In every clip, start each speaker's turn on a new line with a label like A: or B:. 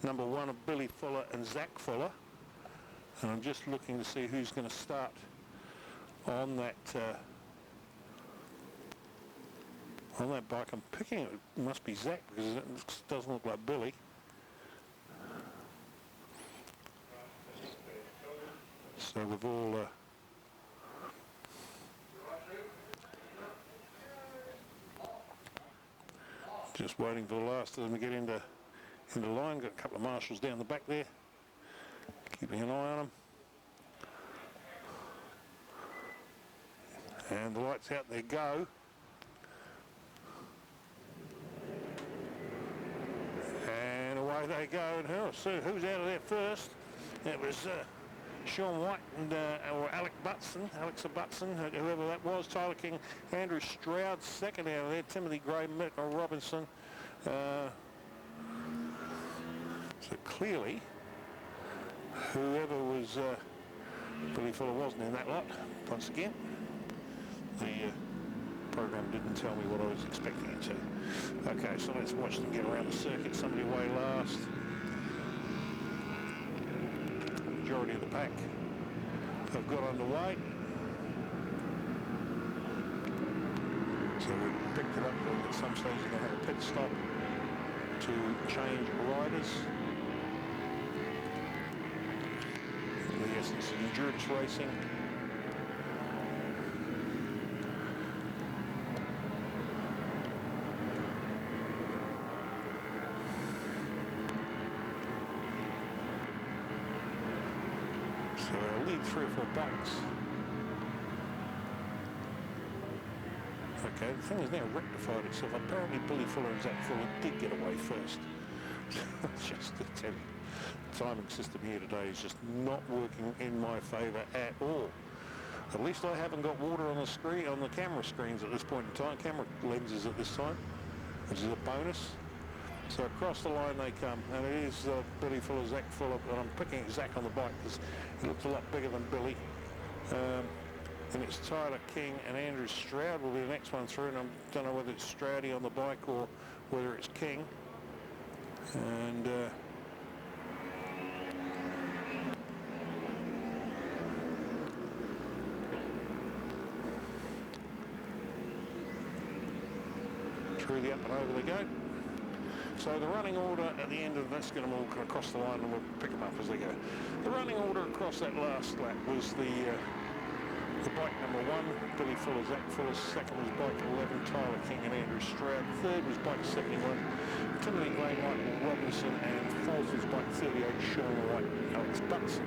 A: number 1 of Billy Fuller and Zach Fuller. And I'm just looking to see who's going to start on that bike. I'm picking it must be Zach because it doesn't look like Billy. So we've all just waiting for the last of them to get into line. Got a couple of marshals down the back there, keeping an eye on them. And the lights out, they go. And away they go. And who's out of there first? It was Sean White and or Alex Butson, whoever that was. Tyler King, Andrew Stroud second out of there. Timothy Gray, Michael Robinson. So clearly, whoever was Billy Fuller wasn't in that lot. Once again, the program didn't tell me what I was expecting it to. Okay, so let's watch them get around the circuit. Somebody away last. Majority of the pack have got underway. So we picked it up at some stage. They're going to have a pit stop to change riders. In the essence of endurance racing. So I'll lead 3 or 4 bikes. Okay, the thing has now rectified itself. Apparently Billy Fuller and Zach Fuller did get away first. Just to tell you, the timing system here today is just not working in my favour at all. At least I haven't got water on the screen, on the camera screens at this point in time, camera lenses at this time, which is a bonus. So across the line they come, and it is Billy Fuller, Zach Fuller, and I'm picking Zach on the bike because he looks a lot bigger than Billy. And it's Tyler King and Andrew Stroud will be the next one through, and I don't know whether it's Stroudy on the bike or whether it's King. And through the up and over they go. So the running order at the end of this, get them all across the line and we'll pick them up as they go. The running order across that last lap was the bike number 1, Billy Fuller, Zach Fuller. Second was bike 11, Tyler King and Andrew Stroud. Third was bike 71, Timothy Gray, Michael Robinson. And fourth was bike 38, Sean White, Alex Butson.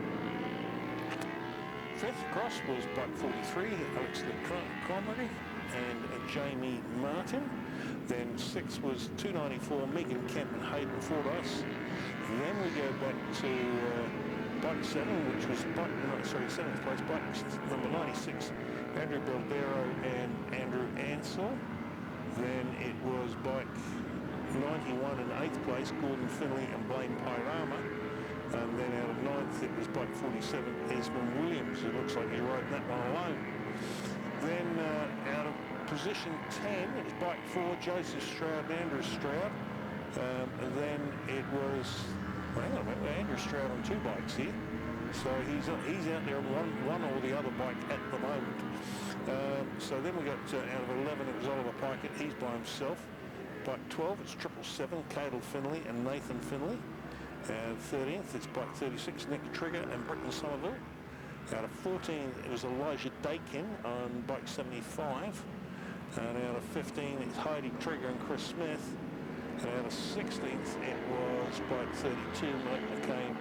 A: Fifth across was bike 43, Alex Connery and Jamie Martin. Then 6th was 294, Megan Kemp and Hayden Fordyce. Then we go back to bike 7, which was 7th place, bike number 96, Andrew Baldero and Andrew Ansell. Then it was bike 91 in 8th place, Gordon Finley and Blaine Pirama. And then out of 9th it was bike 47, Esmond Williams. It looks like he's riding that one alone. Then out of position 10, it was bike 4, Joseph Stroud and Andrew Stroud. And then it was, hang on a minute, Andrew Stroud on 2 bikes here. So he's out there on one or the other bike at the moment. So then we got out of 11, it was Oliver Pikett, he's by himself. Bike 12, it's 777, Cadel Finley and Nathan Finley. 13th, it's bike 36, Nick Trigger and Britton Somerville. Out of 14th, it was Elijah Dakin on bike 75. And out of 15, it's Heidi Trigger and Chris Smith. And out of 16th, it was bike 32, Mike McCain,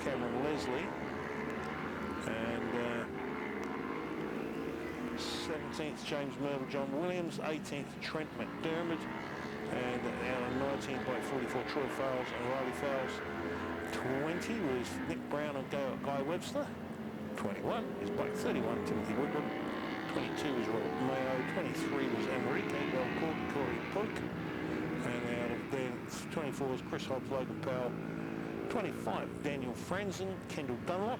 A: Cameron Leslie. And 17th, James Merville, John Williams. 18th, Trent McDermott. And out of 19, bike 44, Troy Fowles and Riley Fowles. 20 was Nick Brown and Guy Webster. 21 is bike 31, Timothy Woodward. 22 was Robert Mayo. 23 was Enrique Belcourt, Corey Polk. And out of then 24 was Chris Hobbs, Logan Powell. 25, Daniel Franzen, Kendall Dunlop.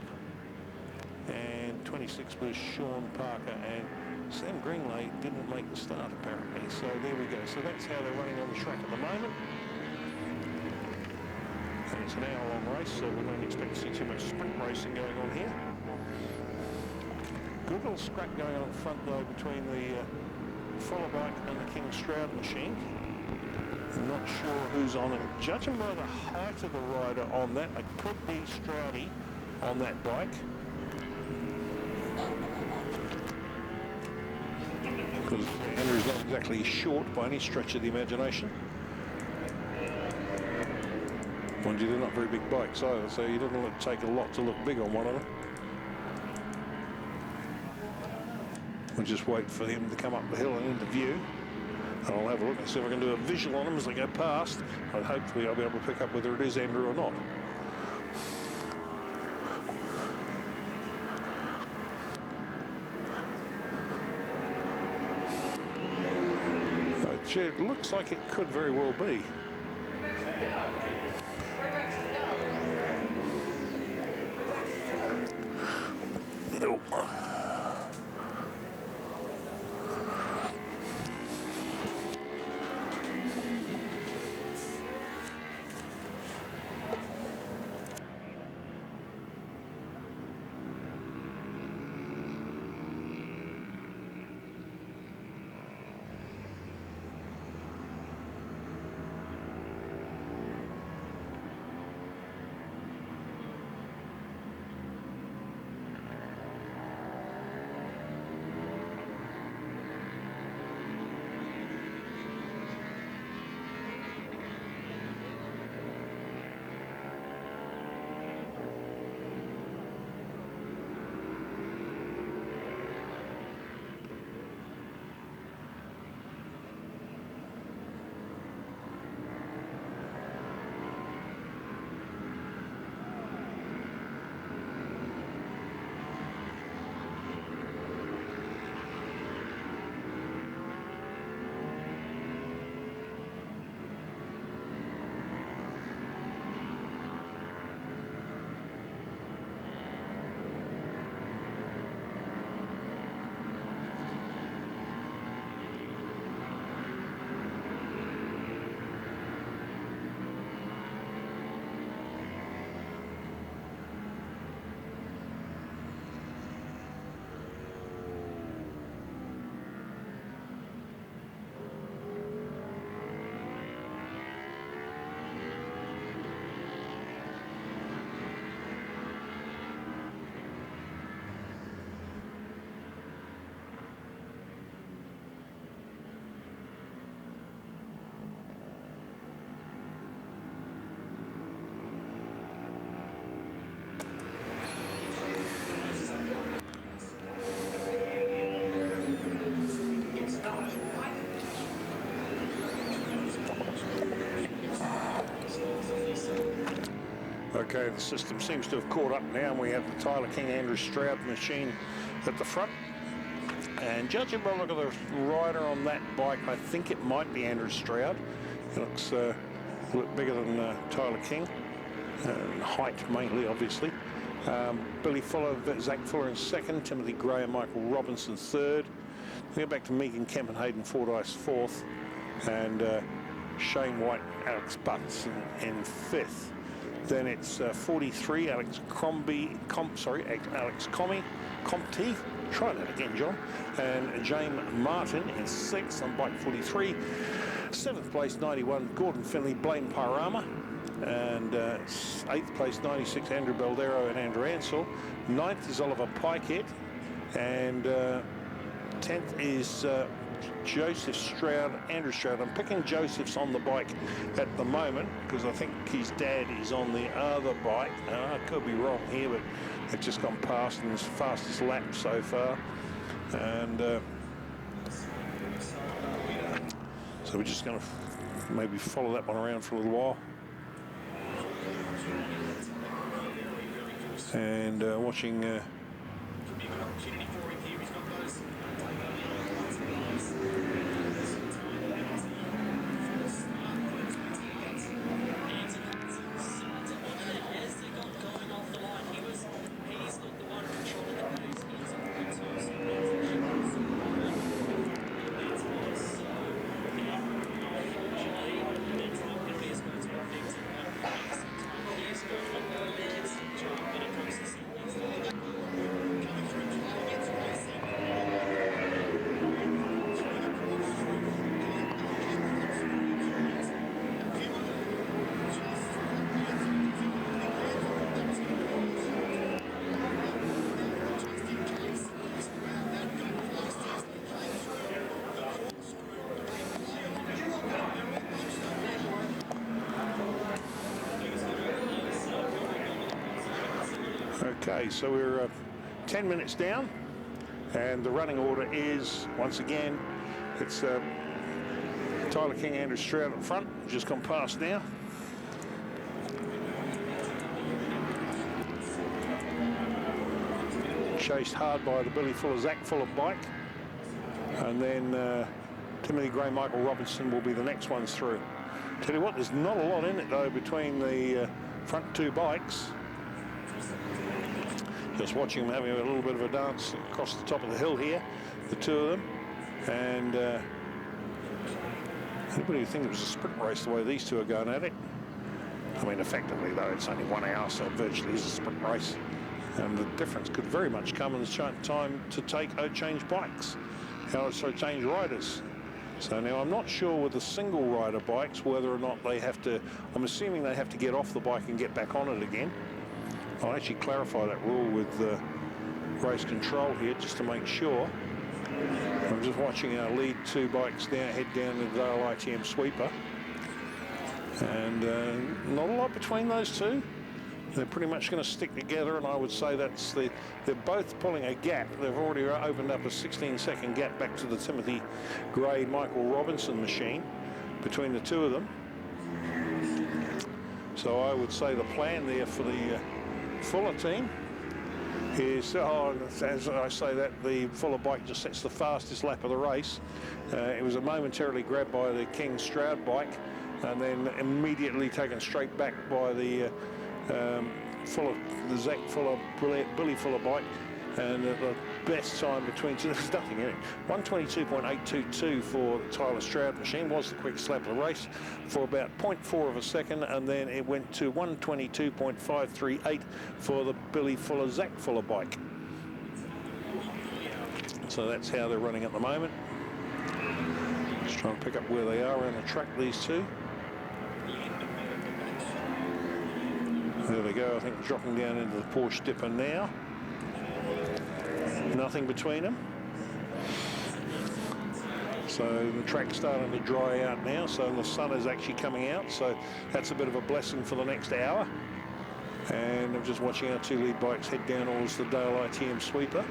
A: And 26 was Sean Parker, and Sam Greenlay didn't make the start apparently. So there we go. So that's how they're running on the track at the moment. it's an hour-long race, so we don't expect to see too much sprint racing going on here. Good little scrap going on at the front though between the follow bike and the King Stroud machine. I'm not sure who's on it. Judging by the height of the rider on that, it could be Stroudy on that bike. Because Andrew's not exactly short by any stretch of the imagination. Mind you, they're not very big bikes either, so you don't take a lot to look big on one of them. We'll just wait for him to come up the hill and into view. And I'll have a look and see if I can do a visual on them as they go past. And hopefully I'll be able to pick up whether it is Andrew or not. It looks like it could very well be. Oh. Okay, the system seems to have caught up now, and we have the Tyler King Andrew Stroud machine at the front. And judging by the look of the rider on that bike, I think it might be Andrew Stroud. He looks a little bigger than Tyler King, height mainly, obviously. Billy Fuller, Zach Fuller in second, Timothy Gray and Michael Robinson third. We go back to Megan Kemp and Hayden Fordyce fourth, and Shane White, Alex Butts in fifth. Then it's 43, Alex Comte, try that again, John, and James Martin in sixth on bike 43. Seventh place, 91, Gordon Finley, Blaine Paorama, and eighth place, 96, Andrew Baldero and Andrew Ansell. Ninth is Oliver Pikett, and 10th is Joseph Stroud, Andrew Stroud. I'm picking Joseph's on the bike at the moment because I think his dad is on the other bike. I could be wrong here, but it's just gone past and his fastest lap so far. And so we're just going to maybe follow that one around for a little while. And watching Okay, so we're 10 minutes down, and the running order is, once again, it's Tyler King, Andrew Stroud up front, just gone past now. Chased hard by the Billy Fuller, Zach Fuller bike. And then Timothy Gray, Michael Robinson will be the next ones through. Tell you what, there's not a lot in it though between the front two bikes. Just watching them having a little bit of a dance across the top of the hill here, the two of them. And anybody who thinks it was a sprint race the way these two are going at it? I mean, effectively though, it's only 1 hour, so it virtually is a sprint race. And the difference could very much come in the time to change bikes, change riders. So now I'm not sure with the single rider bikes whether or not they have to, I'm assuming they have to get off the bike and get back on it again. I'll actually clarify that rule with race control here just to make sure. I'm just watching our lead two bikes now head down to the Dale ITM sweeper. And not a lot between those two. They're pretty much going to stick together, and I would say that's they're both pulling a gap. They've already opened up a 16-second gap back to the Timothy Gray, Michael Robinson machine between the two of them. So I would say the plan there for the Fuller team is, as I say that, the Fuller bike just sets the fastest lap of the race. It was momentarily grabbed by the King Stroud bike, and then immediately taken straight back by the the Zach Fuller, Billy Fuller bike, and the best time between two, there's nothing in it. 1:22.822 for the Tyler Stroud machine was the quickest lap of the race for about 0.4 of a second, and then it went to 1:22.538 for the Billy Fuller, Zach Fuller bike. So that's how they're running at the moment. Just trying to pick up where they are around the track, these two. There they go, I think dropping down into the Porsche dipper now. Nothing between them. So the track's starting to dry out now, so the sun is actually coming out, so that's a bit of a blessing for the next hour. And I'm just watching our two lead bikes head down towards the Dale ITM sweeper.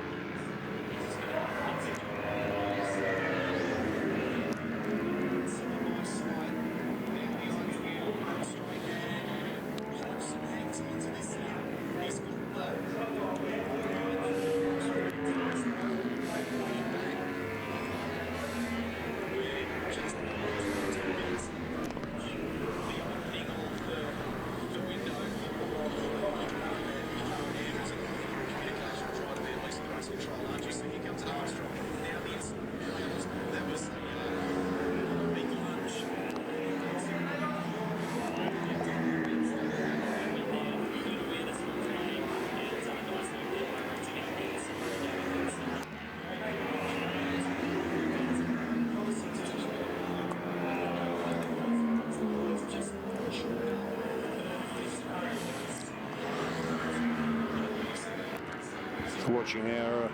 A: Watching our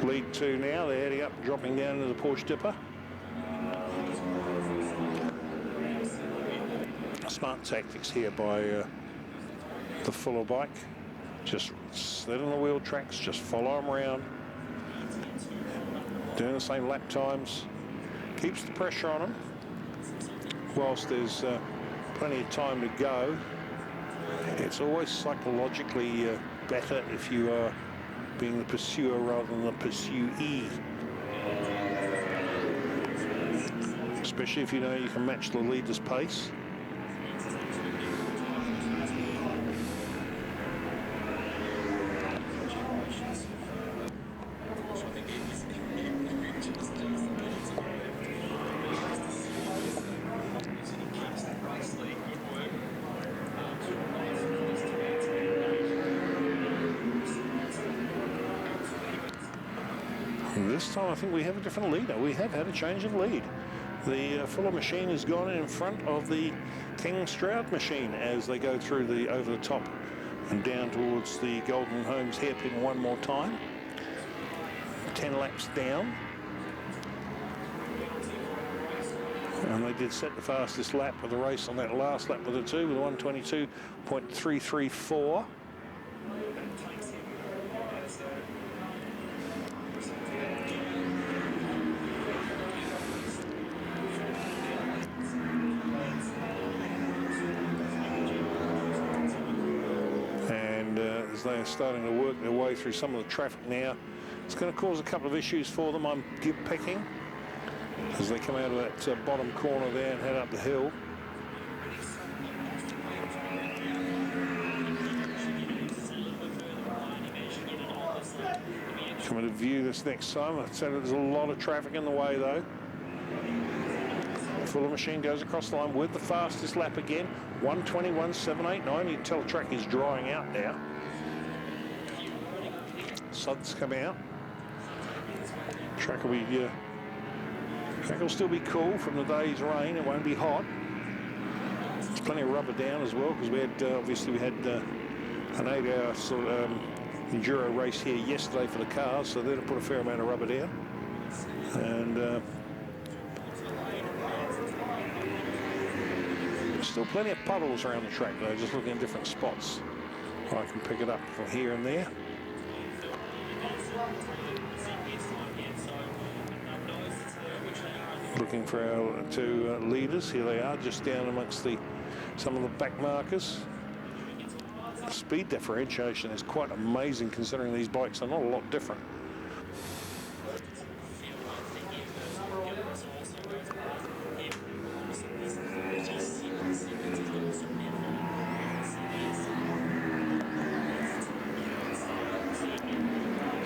A: lead two now, they're heading up, dropping down into the Porsche dipper. Smart tactics here by the Fuller bike. Just set on the wheel tracks, just follow them around. Doing the same lap times. Keeps the pressure on them. Whilst there's plenty of time to go, it's always psychologically better if you are being the pursuer rather than the pursuee. Especially if you know you can match the leader's pace. This time I think we have a different leader. We have had a change of lead. The Fuller machine has gone in front of the King Stroud machine as they go through the over the top and down towards the Golden Homes hairpin one more time. 10 laps down. And they did set the fastest lap of the race on that last lap of the two with 1:22.334. And as they're starting to work their way through some of the traffic now, it's going to cause a couple of issues for them. I'm give picking as they come out of that bottom corner there and head up the hill. Coming to view this next time. I said there's a lot of traffic in the way though. Fuller machine goes across the line with the fastest lap again, 1:21.789. You can tell the track is drying out now. Suds come out. Track will still be cool from the day's rain. It won't be hot. There's plenty of rubber down as well because we had obviously we had an 8-hour sort of enduro race here yesterday for the cars, so they'll put a fair amount of rubber down. And still plenty of puddles around the track though, just looking at different spots. I can pick it up from here and there. Looking for our two leaders. Here they are, just down amongst some of the back markers. The speed differentiation is quite amazing considering these bikes are not a lot different.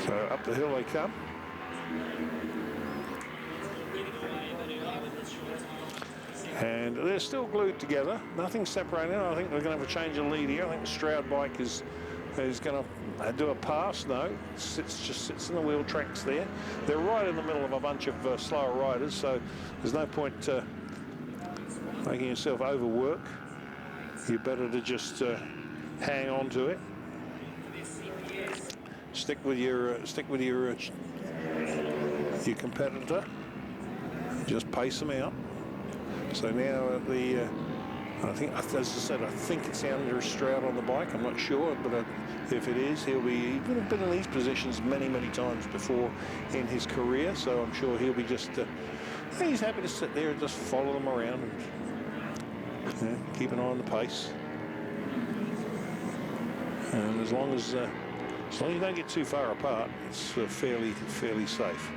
A: So up the hill they come. And they're still glued together, nothing separating. I think we're going to have a change of lead here. I think the Stroud bike is going to do a pass. No, just sits in the wheel tracks there. They're right in the middle of a bunch of slower riders, so there's no point making yourself overwork. You're better to just hang on to it. Stick with your competitor. Just pace them out. So now I think, as I said, I think it's Andrew Stroud on the bike. I'm not sure, but if it is, he would have been in these positions many, many times before in his career. So I'm sure he'll be just, he's happy to sit there and just follow them around and keep an eye on the pace. And as long as you don't get too far apart, it's fairly safe.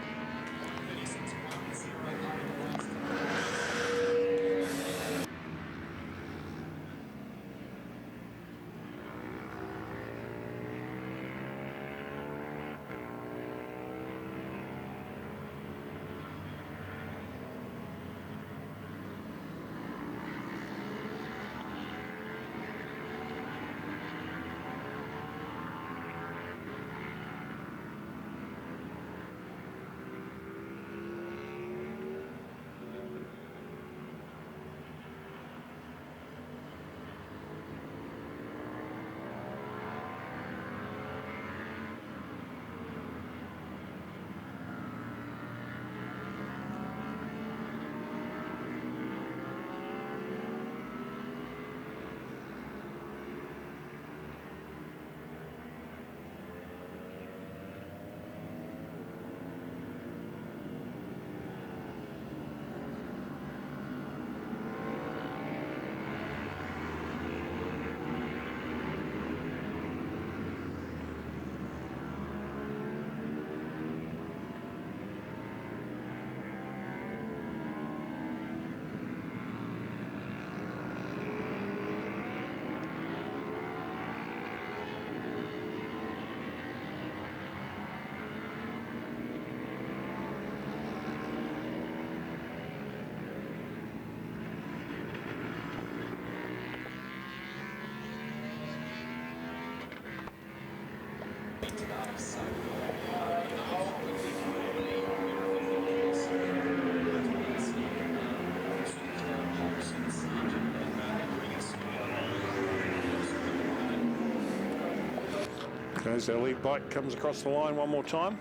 A: As their lead bike comes across the line one more time.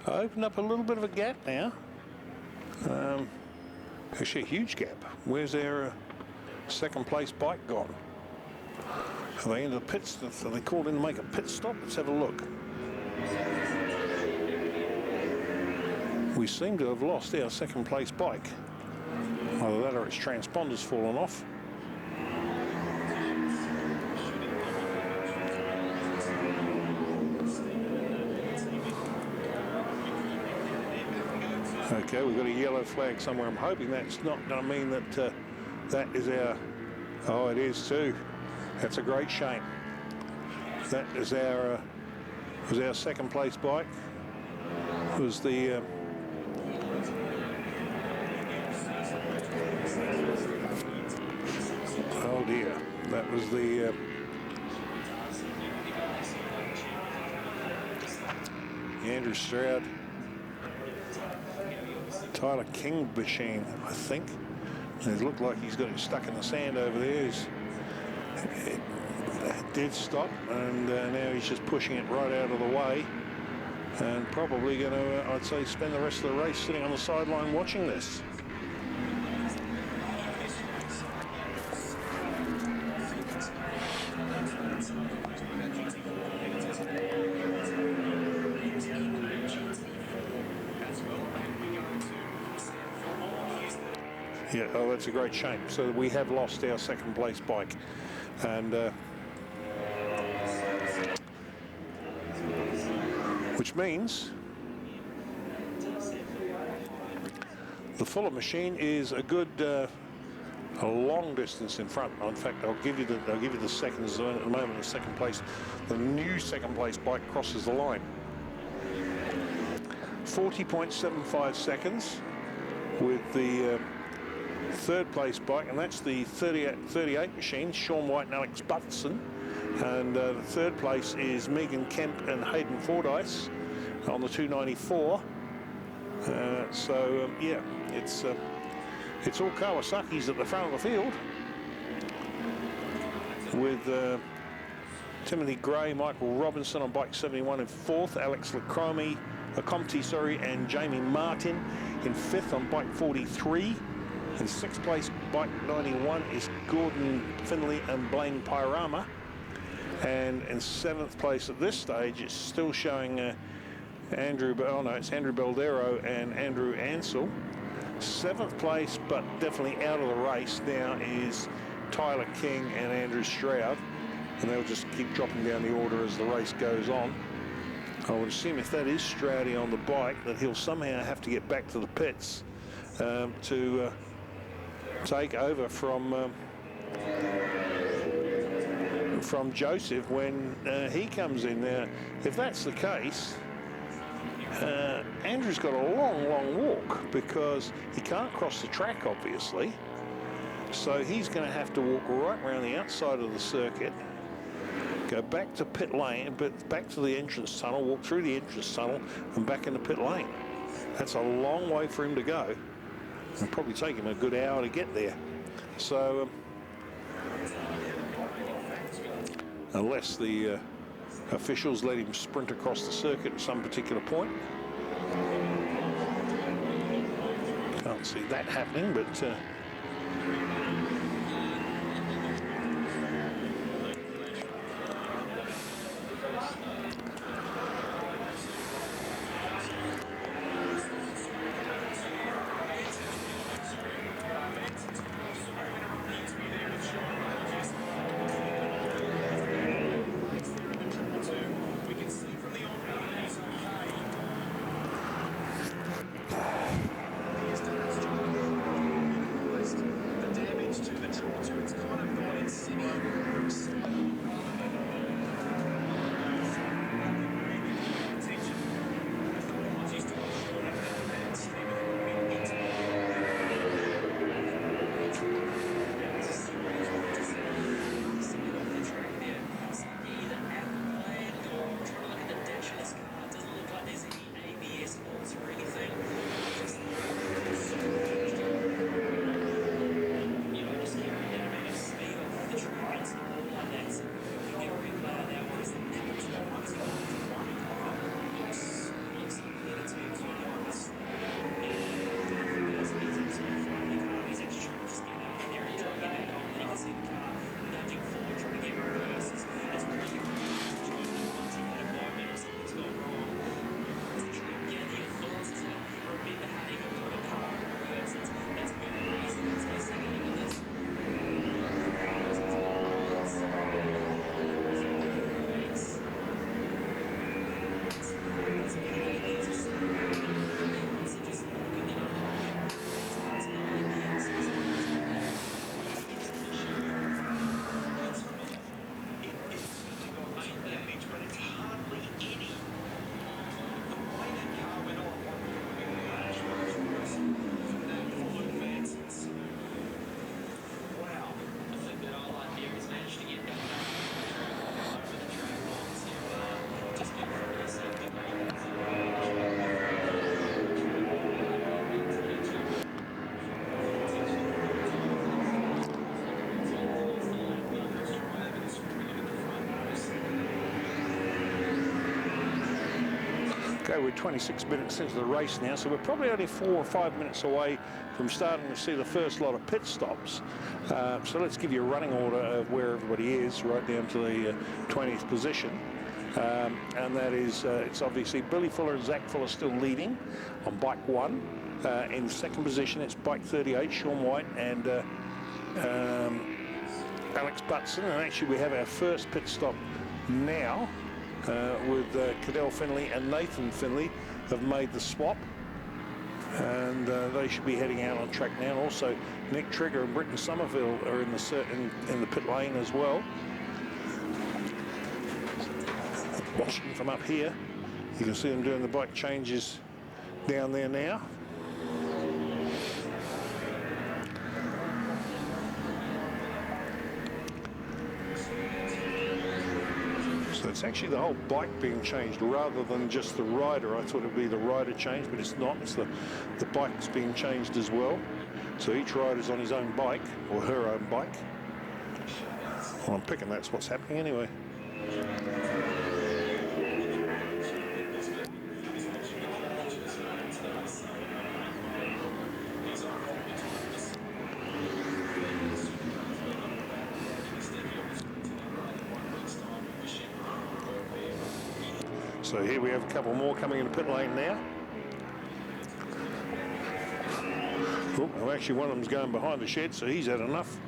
A: Opened up a little bit of a gap now. Actually a huge gap. Where's their second place bike gone? Are they into the pits? Are they called in to make a pit stop? Let's have a look. We seem to have lost our second place bike. Either that or its transponder's fallen off. Okay, we've got a yellow flag somewhere. I'm hoping that's not going to mean that that is our... Oh, it is too. That's a great shame. That is our was our second place bike. It was the oh dear, that was the Andrew Stroud, Tyler King machine, I think. And it looked like he's got it stuck in the sand over there. It did stop, and now he's just pushing it right out of the way, and probably going to, I'd say, spend the rest of the race sitting on the sideline watching this. Yeah, oh, that's a great shame. So we have lost our second place bike, and which means the Fuller machine is a good a long distance in front. In fact, I'll give you the seconds at the moment. The second place, the new second place bike crosses the line. 40.75 seconds with the third place bike, and that's the 38 machine, Sean White and Alex Butson. And the third place is Megan Kemp and Hayden Fordyce on the 294. Yeah, it's all Kawasaki's at the front of the field, with Timothy Gray, Michael Robinson on bike 71 in fourth, Alex Lacombe, and Jamie Martin in fifth on bike 43. In sixth place, bike 91 is Gordon Finley and Blaine Pyrama. And in seventh place at this stage, it's still showing it's Andrew Baldero and Andrew Ansell. Seventh place, but definitely out of the race now, is Tyler King and Andrew Stroud. And they'll just keep dropping down the order as the race goes on. I would assume if that is Stroudy on the bike, that he'll somehow have to get back to the pits to take over from Joseph when he comes in. Now, if that's the case, Andrew's got a long walk, because he can't cross the track, obviously. So he's going to have to walk right around the outside of the circuit, go back to pit lane, but back to the entrance tunnel, walk through the entrance tunnel, and back into pit lane. That's a long way for him to go. It'll probably take him a good hour to get there. So, unless the officials let him sprint across the circuit at some particular point. Can't see that happening, but Okay, we're 26 minutes into the race now, so we're probably only 4 or 5 minutes away from starting to see the first lot of pit stops. So let's give you a running order of where everybody is, right down to the 20th position. And that is, it's obviously Billy Fuller and Zach Fuller still leading on bike 1. In second position, it's bike 38, Sean White and Alex Butson. And actually, we have our first pit stop now. With Cadell Finley and Nathan Finley have made the swap, and they should be heading out on track now. And also, Nick Trigger and Britton Somerville are in the pit lane as well. Watching from up here, you can see them doing the bike changes down there now. So it's actually the whole bike being changed rather than just the rider. I thought it would be the rider change, but it's not. It's the bike's being changed as well. So each rider's on his own bike, or her own bike. Well, I'm picking that's what's happening anyway. So here we have a couple more coming in the pit lane now. Oh, actually one of them's going behind the shed, so he's had enough.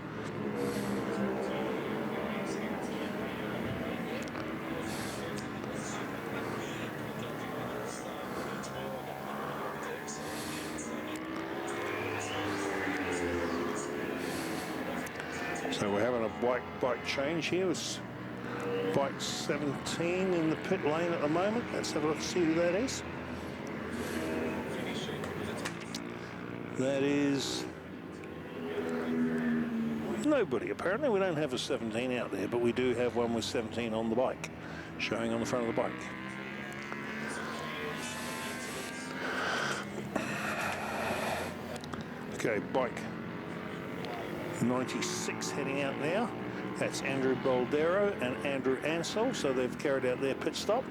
A: So we're having a bike change here. It's bike 17 in the pit lane at the moment. Let's have a look, see who that is. That is nobody, apparently. We don't have a 17 out there, but we do have one with 17 on the bike, showing on the front of the bike. Okay, bike 96 heading out now. That's Andrew Boldero and Andrew Ansell, so they've carried out their pit stop.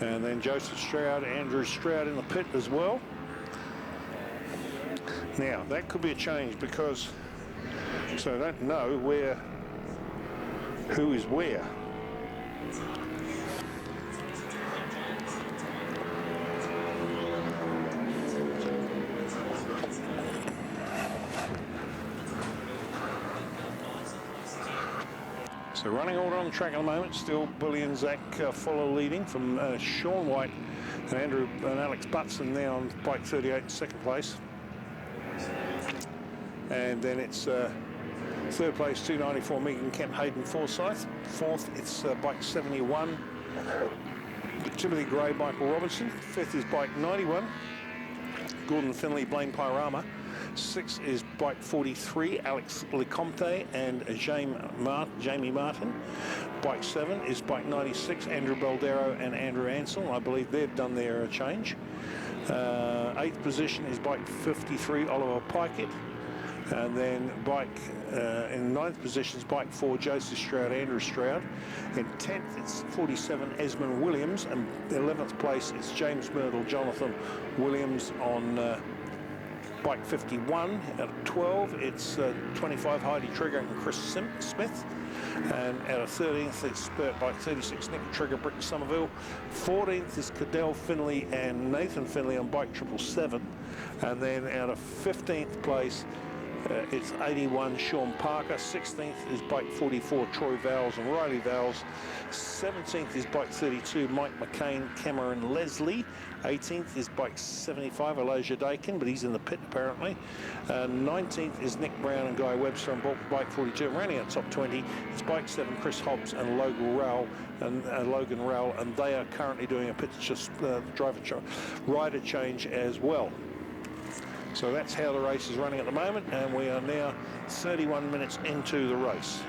A: And then Joseph Stroud, Andrew Stroud in the pit as well. Now, that could be a change because, so I don't know who is where. So running order on the track at the moment, still Billy and Zach Fuller leading from Sean White and Andrew and Alex Butson now on bike 38 in second place. And then it's third place 294 Megan Kemp Hayden Forsyth. Fourth it's bike 71 Timothy Gray, Michael Robinson. Fifth is bike 91 Gordon Finley, Blaine Pyarama. Sixth is bike 43, Alex Lecomte and Jamie Martin. Bike 7 is bike 96, Andrew Boldero and Andrew Ansell. I believe they've done their change. Eighth position is bike 53, Oliver Pikett. And then bike in ninth position is bike 4, Joseph Stroud, Andrew Stroud. In 10th, it's 47, Esmond Williams. And 11th place, it's James Myrtle, Jonathan Williams on bike 51. Out of 12, it's 25, Heidi Trigger and Chris Smith. And out of 13th, it's bike 36, Nick Trigger, Britton Somerville. 14th is Cadell Finley and Nathan Finley on bike 777. And then out of 15th place, It's 81 Sean Parker. 16th is bike 44 Troy Vowles and Riley Vowles. 17th is bike 32 Mike McCain, Cameron Leslie. 18th is bike 75 Elijah Dakin, but he's in the pit apparently. 19th is Nick Brown and Guy Webster on bike 42. Rounding out top 20 is bike 7 Chris Hobbs and Logan Rowell, and they are currently doing a pit rider change as well. So that's how the race is running at the moment, and we are now 31 minutes into the race.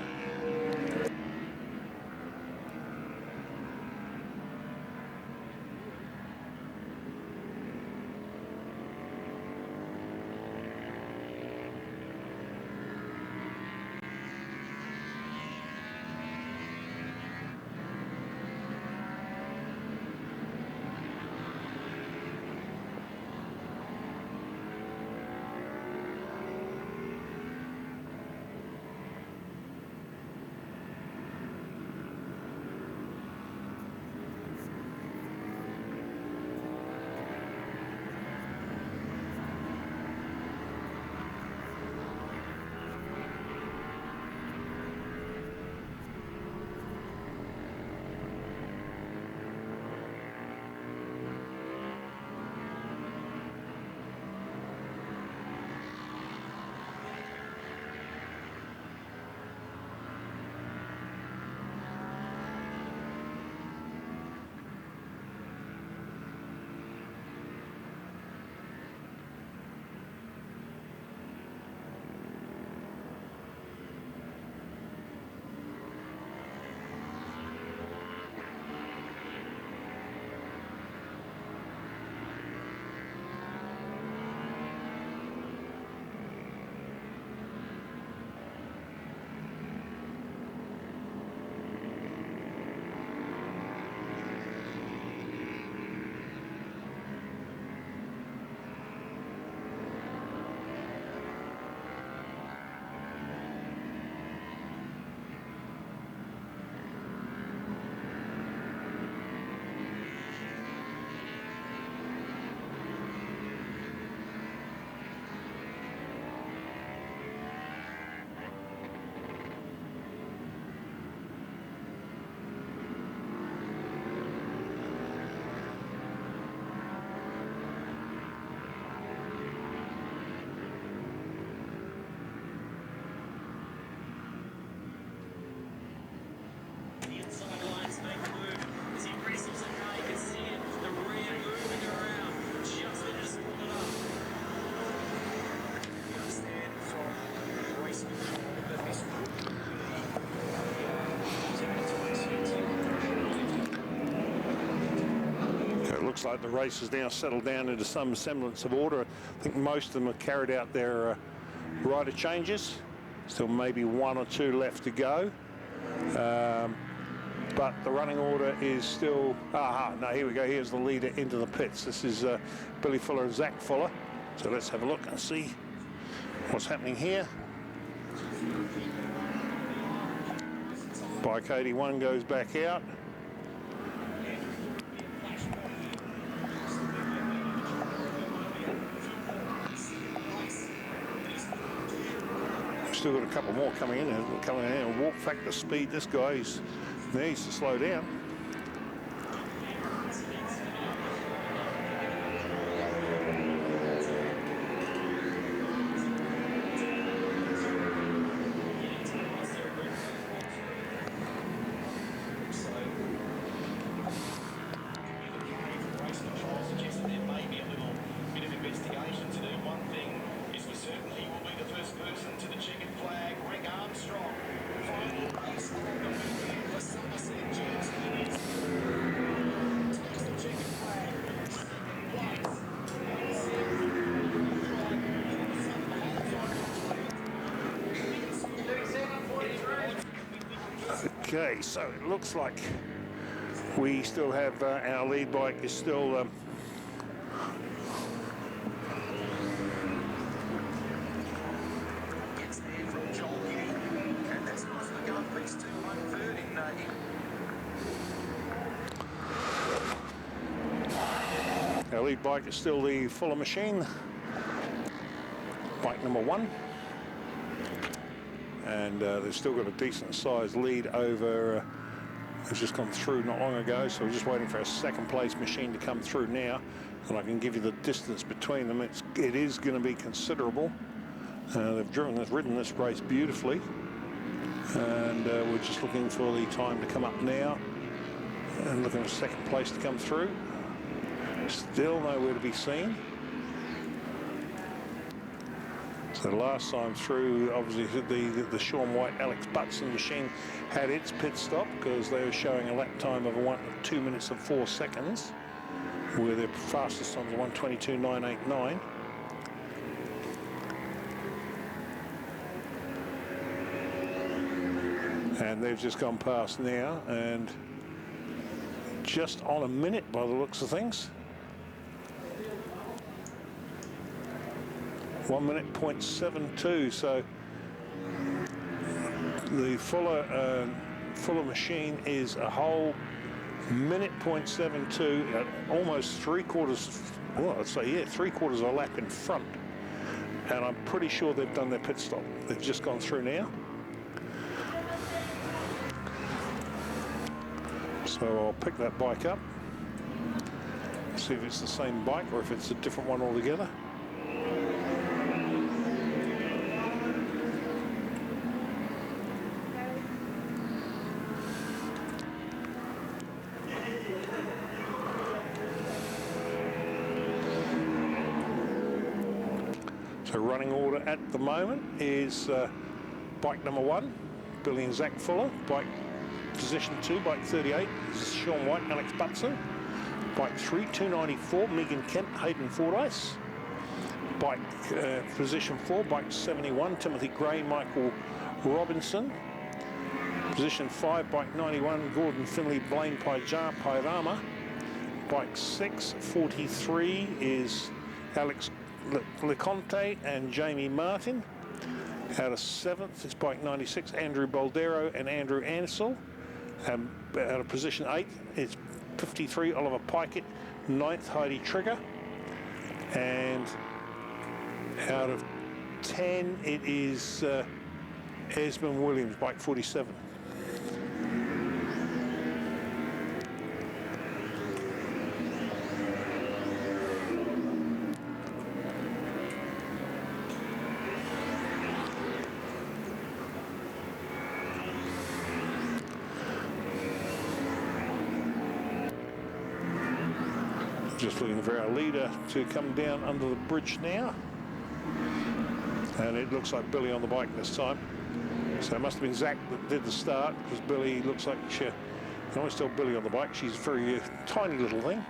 A: Looks like the race has now settled down into some semblance of order. I think most of them have carried out their rider changes. Still maybe one or two left to go. But the running order is still... no, here we go. Here's the leader into the pits. This is Billy Fuller and Zach Fuller. So let's have a look and see what's happening here. Bike 81 goes back out. Still got a couple more coming in and walk factor speed. This guy needs to slow down. Okay, so it looks like we still have our lead bike is still our lead bike is still the Fuller machine, bike number 1. and they've still got a decent sized lead over. It's just gone through not long ago, so we're just waiting for our second place machine to come through now, and I can give you the distance between them. It is going to be considerable. They've ridden this race beautifully, and we're just looking for the time to come up now, and looking for second place to come through. Still nowhere to be seen. So last time through, obviously the Sean White Alex Butson machine had its pit stop because they were showing a lap time of 2 minutes and 4 seconds, where their fastest time was 1:22.989. And they've just gone past now, and just on a minute by the looks of things. 1 minute 0.72, so the Fuller machine is a whole minute 0.72, almost 3/4, well, I'd say, yeah, 3/4 of a lap in front. And I'm pretty sure they've done their pit stop. They've just gone through now. So I'll pick that bike up, see if it's the same bike or if it's a different one altogether. So running order at the moment is bike number 1, Billy and Zach Fuller. Bike position 2, bike 38, is Sean White, Alex Butson. Bike 3, 294, Megan Kemp, Hayden Fordyce. Bike position 4, bike 71, Timothy Gray, Michael Robinson. Position 5, bike 91, Gordon Finley, Blaine Pairama. Bike 6, 43 is Alex Leconte and Jamie Martin. Out of 7th is bike 96, Andrew Boldero and Andrew Ansell. Out of position 8 is 53, Oliver Pikett. 9th, Heidi Trigger. And out of 10, it is Esmond Williams, bike 47. Just looking for our leader to come down under the bridge now. And it looks like Billy on the bike this time. So it must have been Zach that did the start, because Billy looks like you can always tell Billy on the bike. She's a very tiny little thing.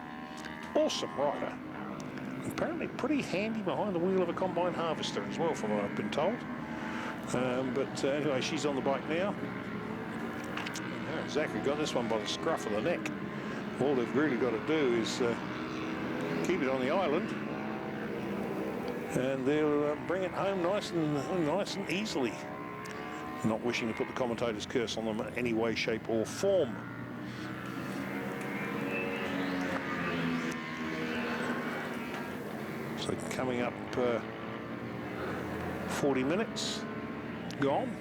A: Awesome rider. Apparently pretty handy behind the wheel of a combine harvester as well, from what I've been told. But anyway, she's on the bike now. Zach had got this one by the scruff of the neck. All they've really got to do is keep it on the island, and they'll bring it home nice and easily. Not wishing to put the commentator's curse on them in any way, shape or form. So coming up 40 minutes gone.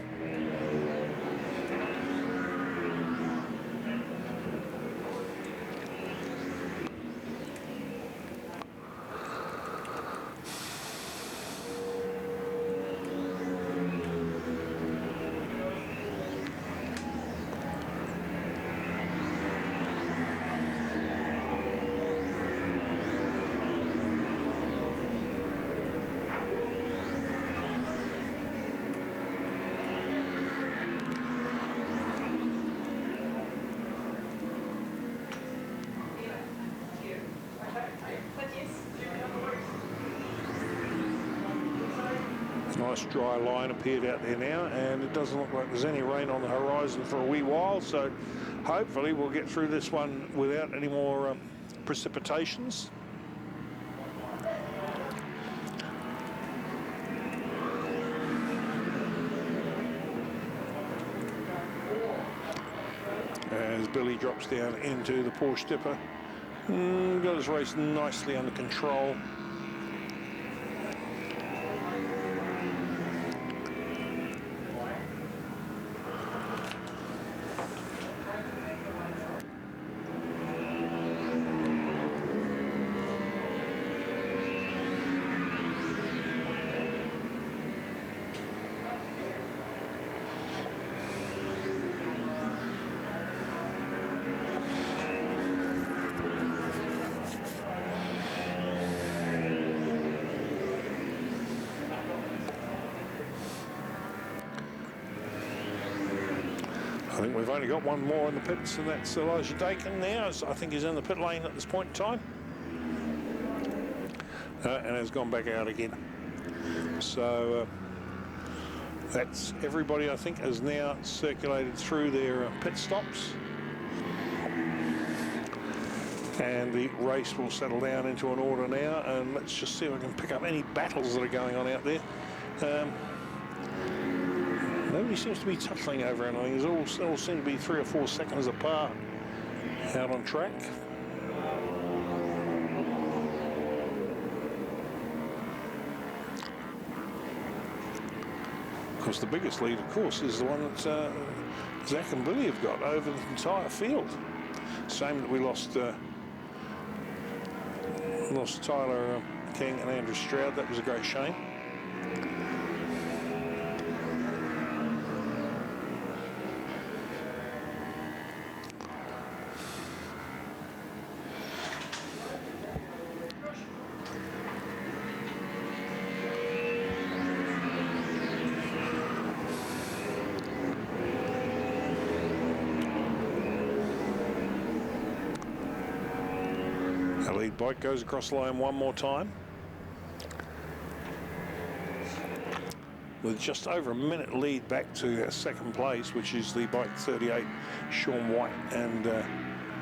A: Nice dry line appeared out there now, and it doesn't look like there's any rain on the horizon for a wee while, so hopefully we'll get through this one without any more precipitations. As Billy drops down into the Porsche dipper, got his race nicely under control. I think we've only got one more in the pits, and that's Elijah Dakin now. I think he's in the pit lane at this point in time. And has gone back out again. So that's everybody, I think, has now circulated through their pit stops. And the race will settle down into an order now. And let's just see if I can pick up any battles that are going on out there. Nobody seems to be tussling over anything. They all seem to be 3 or 4 seconds apart out on track. Of course, the biggest lead, of course, is the one that Zach and Billy have got over the entire field. Same that we lost Tyler King and Andrew Stroud. That was a great shame. Lead bike goes across the line one more time. With just over a minute lead back to second place, which is the bike 38, Sean White and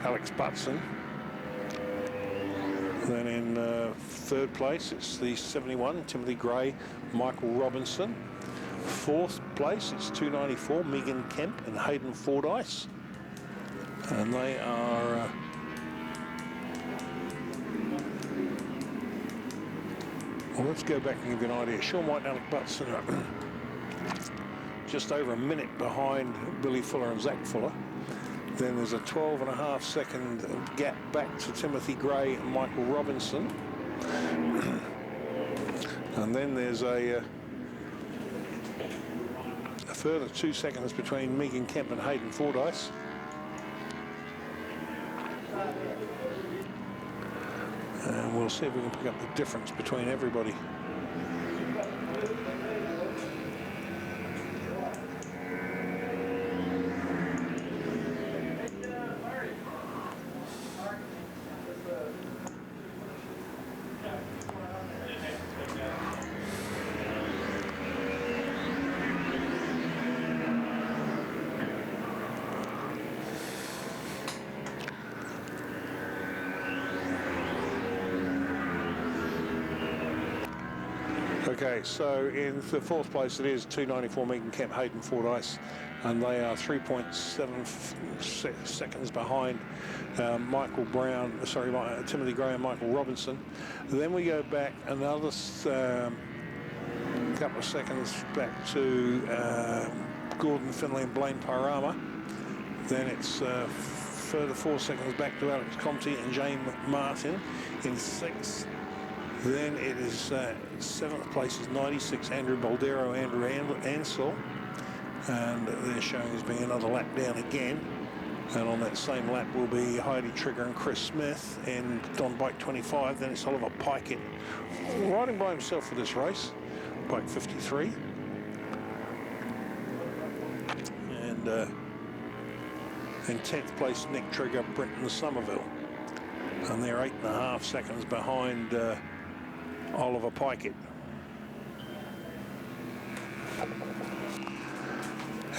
A: Alex Butson. Then in third place, it's the 71, Timothy Gray, Michael Robinson. Fourth place, it's 294, Megan Kemp and Hayden Fordyce. And they are... well, let's go back and give you an idea. Sean White and Alec Butson are just over a minute behind Billy Fuller and Zach Fuller. Then there's a 12.5 second gap back to Timothy Gray and Michael Robinson. And then there's a further 2 seconds between Megan Kemp and Hayden Fordyce. And we'll see if we can pick up the difference between everybody. Okay, so in the fourth place it is 294 Megan Kemp, Hayden Fordyce, and they are 3.7 seconds behind Michael Brown, Timothy Gray and Michael Robinson. Then we go back another couple of seconds back to Gordon Finley and Blaine Parama. Then it's further 4 seconds back to Alex Comte and Jane Martin in sixth. Then it is seventh place is 96, Andrew Baldero, Andrew Ansell. And they're showing as being another lap down again. And on that same lap will be Heidi Trigger and Chris Smith. And on bike 25, then it's Oliver Pikett riding by himself for this race, bike 53. And in 10th place, Nick Trigger, Brenton Somerville. And they're 8.5 seconds behind Oliver Pikett.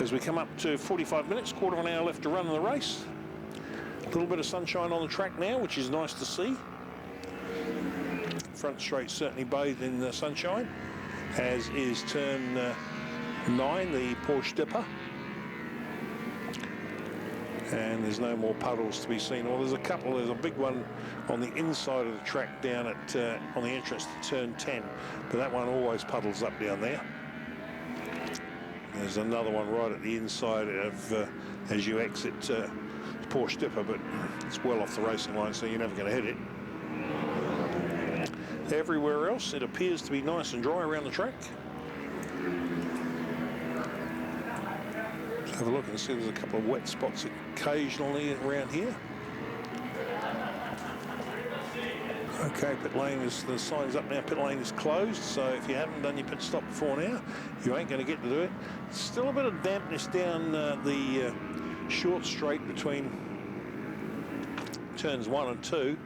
A: As we come up to 45 minutes, quarter of an hour left to run in the race. A little bit of sunshine on the track now, which is nice to see. Front straight certainly bathed in the sunshine, as is turn 9, the Porsche Dipper. And there's no more puddles to be seen. Well, there's a couple. There's a big one on the inside of the track down at on the entrance to turn 10, but that one always puddles up down there. There's another one right at the inside of as you exit Porsche Dipper, but it's well off the racing line, so you're never going to hit it. Everywhere else, it appears to be nice and dry around the track. Have a look and see there's a couple of wet spots occasionally around here. Okay, pit lane is, the sign's up now, pit lane is closed, so if you haven't done your pit stop before now, you ain't going to get to do it. Still a bit of dampness down the short straight between turns 1 and 2,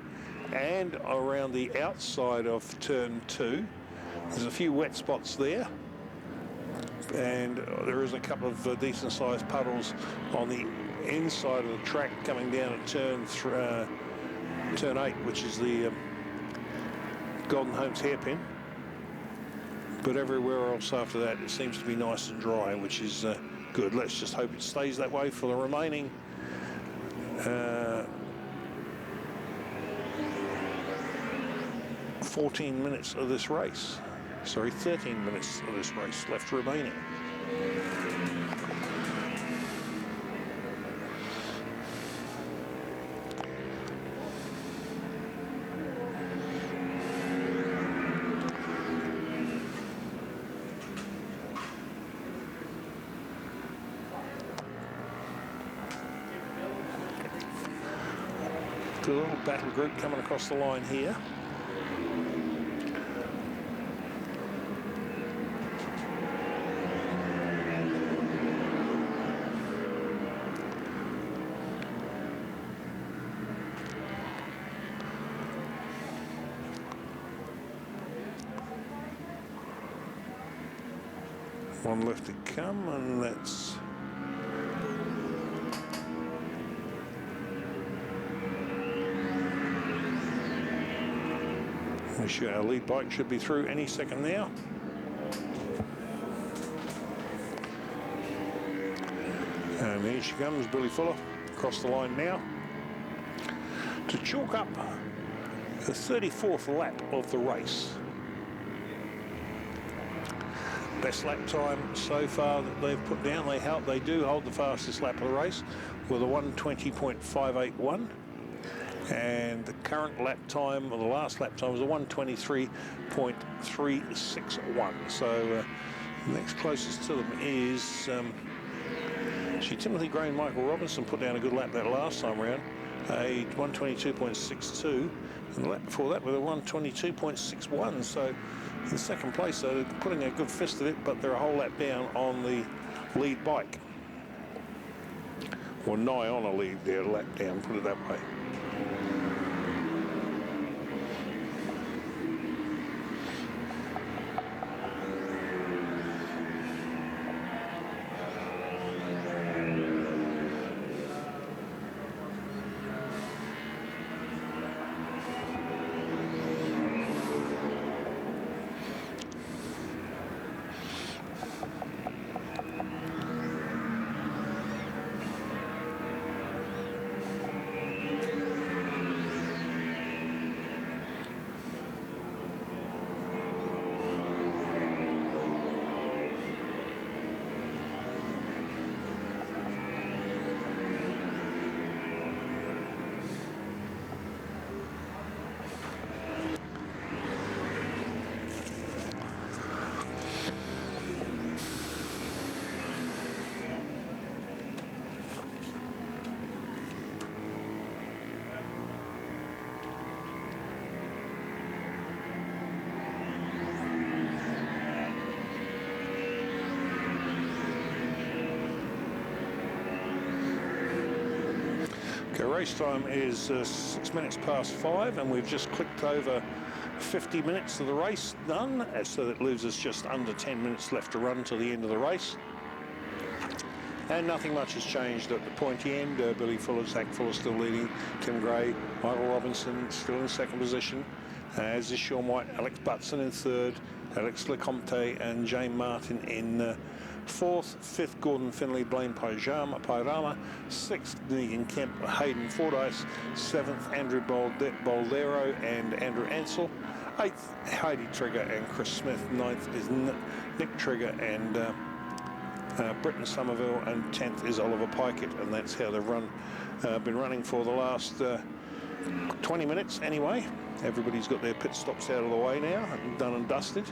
A: and around the outside of turn 2. There's a few wet spots there, and there is a couple of decent sized puddles on the inside of the track coming down at turn 8, which is the Golden Homes hairpin. But everywhere else after that, it seems to be nice and dry, which is good. Let's just hope it stays that way for the remaining 14 minutes of this race. Sorry, 13 minutes of this race left remaining. The little battle group coming across the line here. One left to come, and that's our lead bike should be through any second now. And here she comes, Billy Fuller, across the line now to chalk up the 34th lap of the race. Best lap time so far that they've put down. They do hold the fastest lap of the race with a 1:20.581. And the current lap time, or the last lap time, was a 1:23.361. So next closest to them is Timothy Gray and Michael Robinson put down a good lap that last time round, a 1:22.62, and the lap before that with a 1:22.61. So in second place, they're putting a good fist of it, but they're a whole lap down on the lead bike, or nigh on a lead there, lap down, put it that way. Race time is 6 minutes past 5, and we've just clicked over 50 minutes of the race done, so that leaves us just under 10 minutes left to run to the end of the race. And nothing much has changed at the pointy end. Billy Fuller, Zach Fuller still leading, Tim Gray, Michael Robinson still in second position, as is Sean White, Alex Butson in third, Alex Lecomte and James Martin in fourth, fifth Gordon Finley, Blaine Pairama, sixth Megan Kemp, Hayden Fordyce, seventh Andrew Boldero and Andrew Ansell, eighth Heidi Trigger and Chris Smith, ninth is Nick Trigger and Britton Somerville, and 10th is Oliver Pikett, and that's how they've been running for the last 20 minutes anyway. Everybody's got their pit stops out of the way now, done and dusted,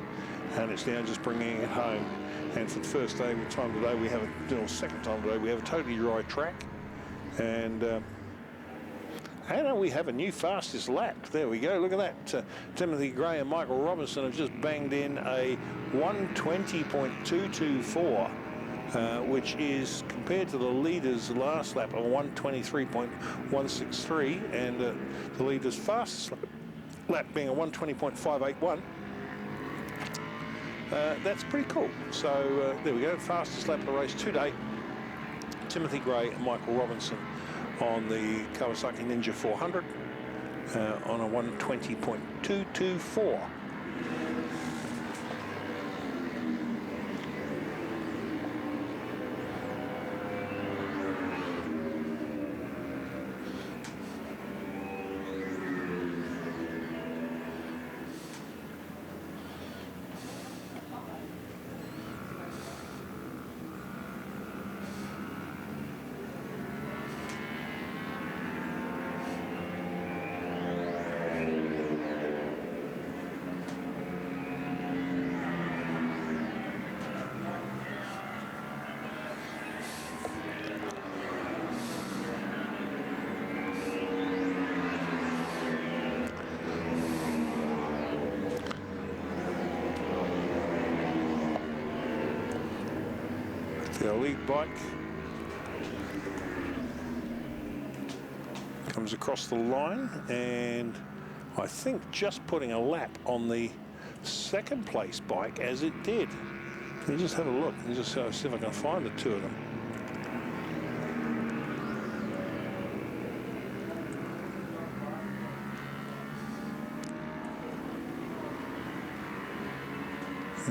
A: and it's now just bringing it home. And for the first time today, we have second time today, we have a totally dry track, and we have a new fastest lap. There we go. Look at that. Timothy Gray and Michael Robinson have just banged in a 1:20.224 which is compared to the leader's last lap of 123.163, and the leader's fastest lap being a 120.581. That's pretty cool. So there we go, fastest lap of the race today. Timothy Gray and Michael Robinson on the Kawasaki Ninja 400 on a 120.224. The lead bike comes across the line, and I think just putting a lap on the second place bike as it did. Can you just have a look and just see if I can find the two of them.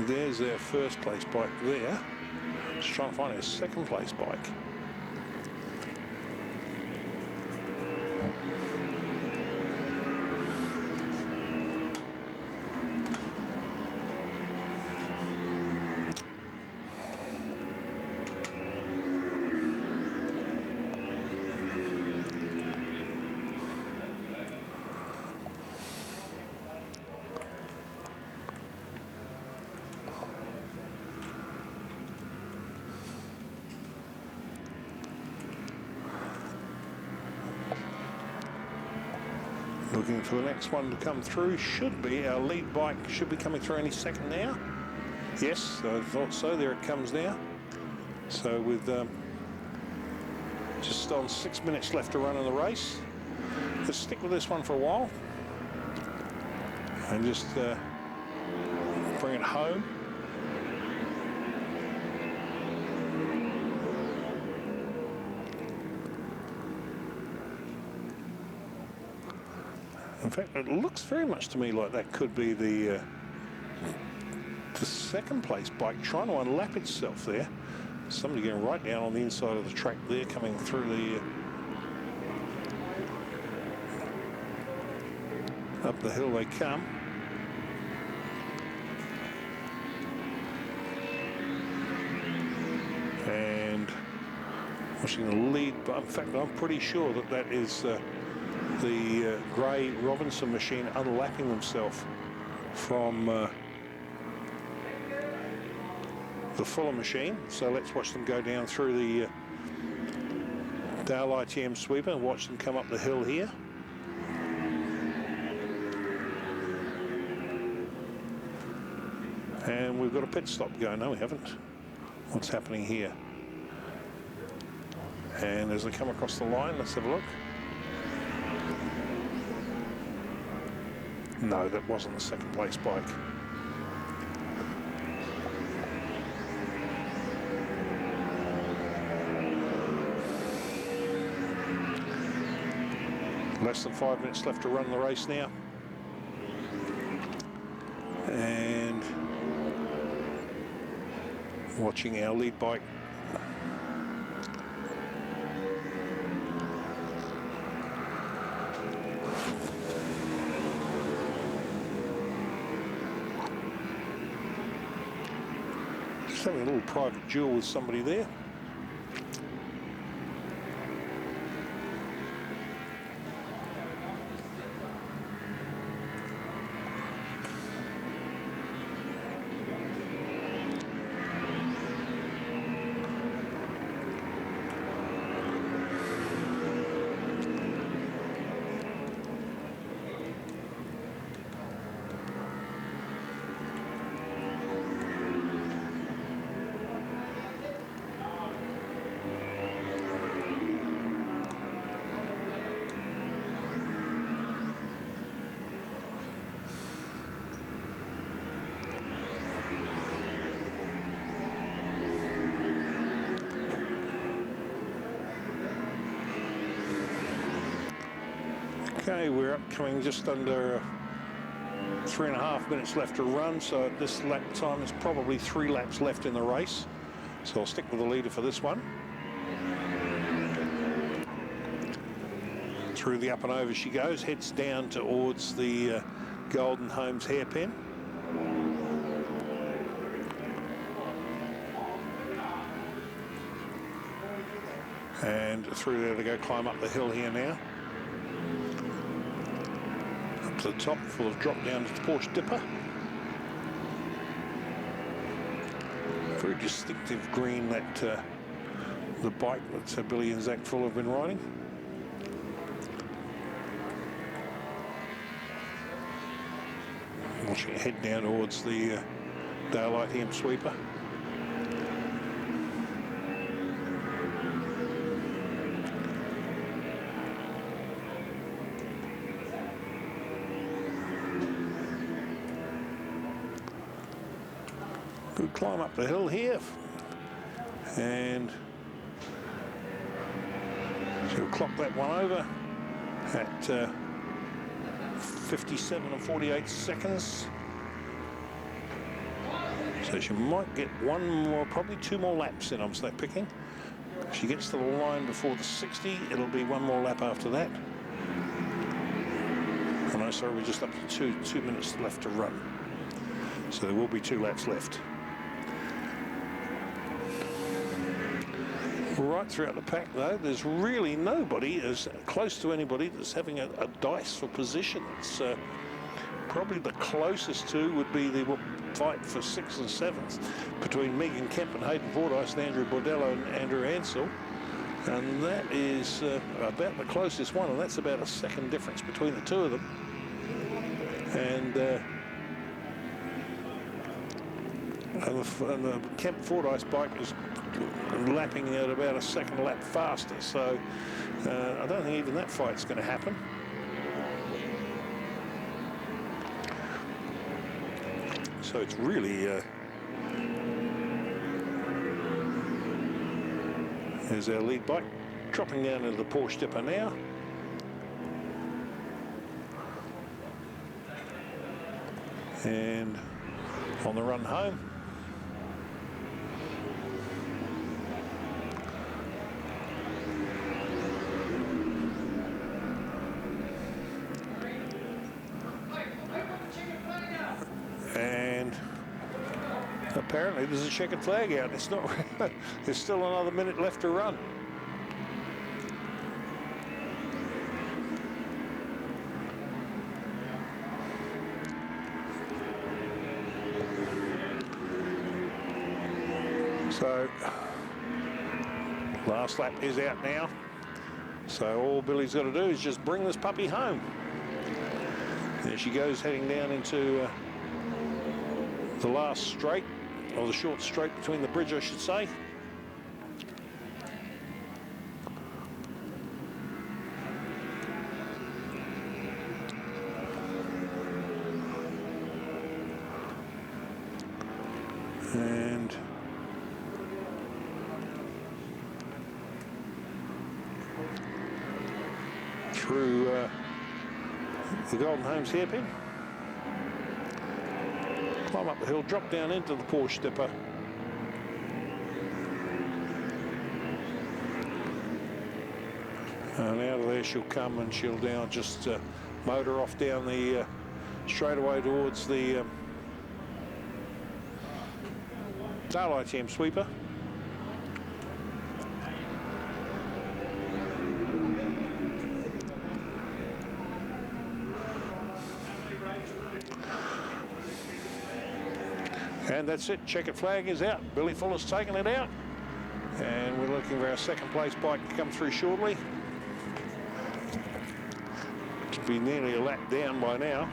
A: There's their first place bike there. Just trying to find his second place bike. Looking for the next one to come through. Should be our lead bike, should be coming through any second now. Yes, I thought so. There it comes now. So with just on 6 minutes left to run in the race, let's stick with this one for a while and just bring it home. In fact, it looks very much to me like that could be the second place bike trying to unlap itself there. Somebody getting right down on the inside of the track there, coming through the up the hill they come. And watching the lead, but in fact I'm pretty sure that that is the Gray Robinson machine unlapping themselves from the Fuller machine. So let's watch them go down through the Dale ITM sweeper and watch them come up the hill here. And we've got a pit stop going. No, we haven't. What's happening here? And as they come across the line, let's have a look. No, that wasn't the second place bike. Less than 5 minutes left to run the race now. And watching our lead bike. Just having a little private duel with somebody there. Okay, we're upcoming just under 3.5 minutes left to run, so at this lap time there's probably 3 laps left in the race. So I'll stick with the leader for this one. Through the up and over she goes, heads down towards the Golden Homes hairpin. And through there to go climb up the hill here now. Up to the top, full of drop down to the Porsche Dipper. Very distinctive green that the bike that Billy and Zach Full have been riding. Watching it head down towards the daylight hem sweeper. Good climb up the hill here, and she'll clock that one over at 57 and 48 seconds. So she might get one more, probably 2 more laps in, I'm snap picking. If she gets to the line before the 60, it'll be 1 more lap after that. Oh no, sorry, we're just up to 2 minutes left to run. So there will be 2 laps left. Right throughout the pack, though, there's really nobody as close to anybody that's having a dice for position. It's probably the closest to would be the fight for 6th and 7th between Megan Kemp and Hayden Fordyce and Andrew Bordello and Andrew Ansell. And that is about the closest one, and that's about a second difference between the two of them. And the Kemp Fordyce bike is lapping at about a second lap faster, so I don't think even that fight's going to happen. So it's really there's our lead bike dropping down into the Porsche Dipper now. And on the run home, and apparently there's a checkered flag out. It's not. There's still another minute left to run. So last lap is out now. So all Billy's got to do is just bring this puppy home. There she goes, heading down into the last straight, or the short straight between the bridge, I should say. And through the Golden Homes hairpin. Climb up the hill, drop down into the Porsche Dipper. And out of there she'll come, and she'll now just motor off down the straightaway towards the daylight hem sweeper. And that's it, checkered flag is out. Billy Fuller's taken it out. And we're looking for our second place bike to come through shortly. Should be nearly a lap down by now.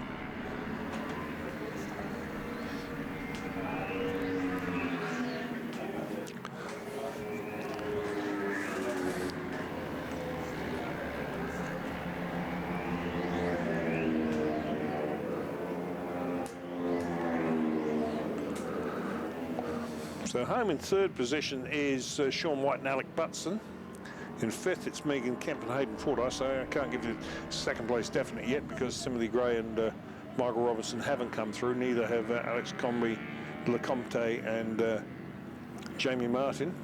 A: So home in third position is Sean White and Alec Butson. In fifth, it's Megan Kemp and Hayden Fordyce. So I can't give you second place definite yet because Timothy Gray and Michael Robinson haven't come through. Neither have Alex Comrie, Lecomte and Jamie Martin.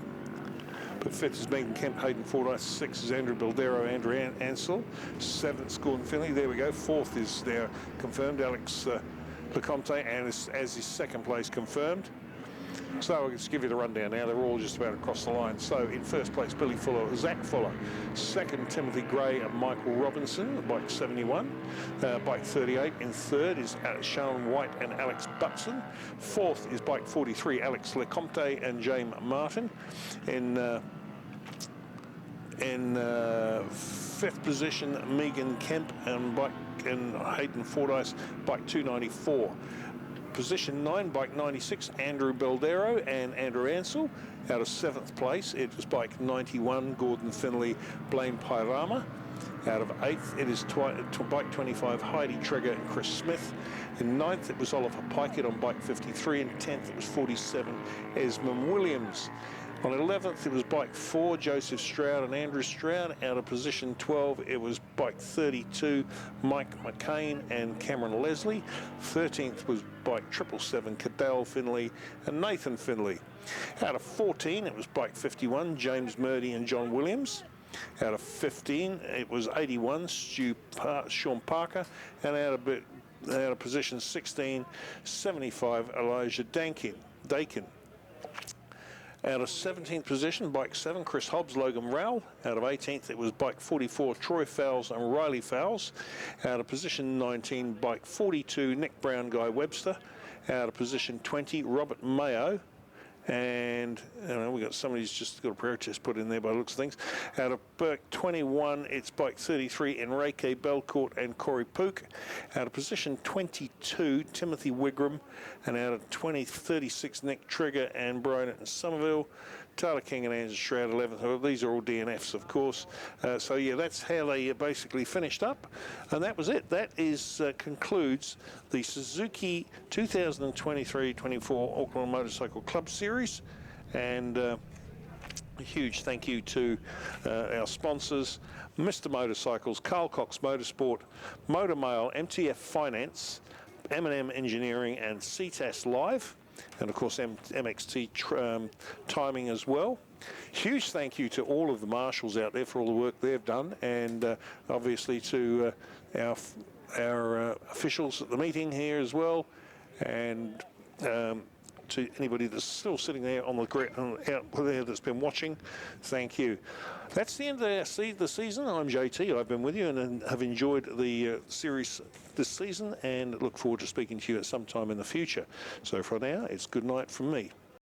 A: But fifth is Megan Kemp, Hayden Fordyce. Sixth is Andrew Baldero, Andrew Ansell. Seventh is Gordon Finley. There we go. Fourth is there confirmed, Alex Lecomte, and as his second place confirmed. So I'll just give you the rundown now. They're all just about across the line. So in first place, Billy Fuller, Zach Fuller. Second, Timothy Gray and Michael Robinson, bike 71. Bike 38. In third is Sharon White and Alex Butson. Fourth is bike 43, Alex Lecomte and James Martin. In fifth position, Megan Kemp and Hayden Fordyce, bike 294. Position 9, bike 96, Andrew Baldero and Andrew Ansell. Out of 7th place, it was bike 91, Gordon Finley, Blaine Pairama. Out of 8th, it is bike 25, Heidi Trigger and Chris Smith. In 9th, it was Oliver Pikett on bike 53. In 10th, it was 47, Esmond Williams. On 11th, it was bike 4, Joseph Stroud and Andrew Stroud. Out of position 12, it was bike 32, Mike McCain and Cameron Leslie. 13th was bike 777, Cadell Finley and Nathan Finley. Out of 14, it was bike 51, James Murdy and John Williams. Out of 15, it was 81, Sean Parker. And out of position 16, 75, Elijah Dakin. Out of 17th position, bike 7, Chris Hobbs, Logan Rowell. Out of 18th, it was bike 44, Troy Fowles and Riley Fowles. Out of position 19, bike 42, Nick Brown, Guy Webster. Out of position 20, Robert Mayo. And we got somebody's just got a prayer test put in there by the looks of things. Out of bike 21, it's bike 33, Enrique Belcourt and Corey Pook. Out of position 22, Timothy Wigram. And out of 36, Nick Trigger and Brian Somerville. Tyler King and Andrew Stroud 11th. These are all DNFs, of course. So yeah, that's how they basically finished up, and that was it. That is concludes the Suzuki 2023-24 Auckland Motorcycle Club Series, and a huge thank you to our sponsors: Mr. Motorcycles, Carl Cox Motorsport, Motor Mail, MTF Finance, M&M Engineering, and Ctas Live. And of course MXT timing as well. Huge thank you to all of the marshals out there for all the work they've done, and obviously to our officials at the meeting here as well, and to anybody that's still sitting there on the out there that's been watching. Thank you. That's the end of the season. I'm JT. I've been with you and have enjoyed the series this season, and look forward to speaking to you at some time in the future. So for now, it's good night from me.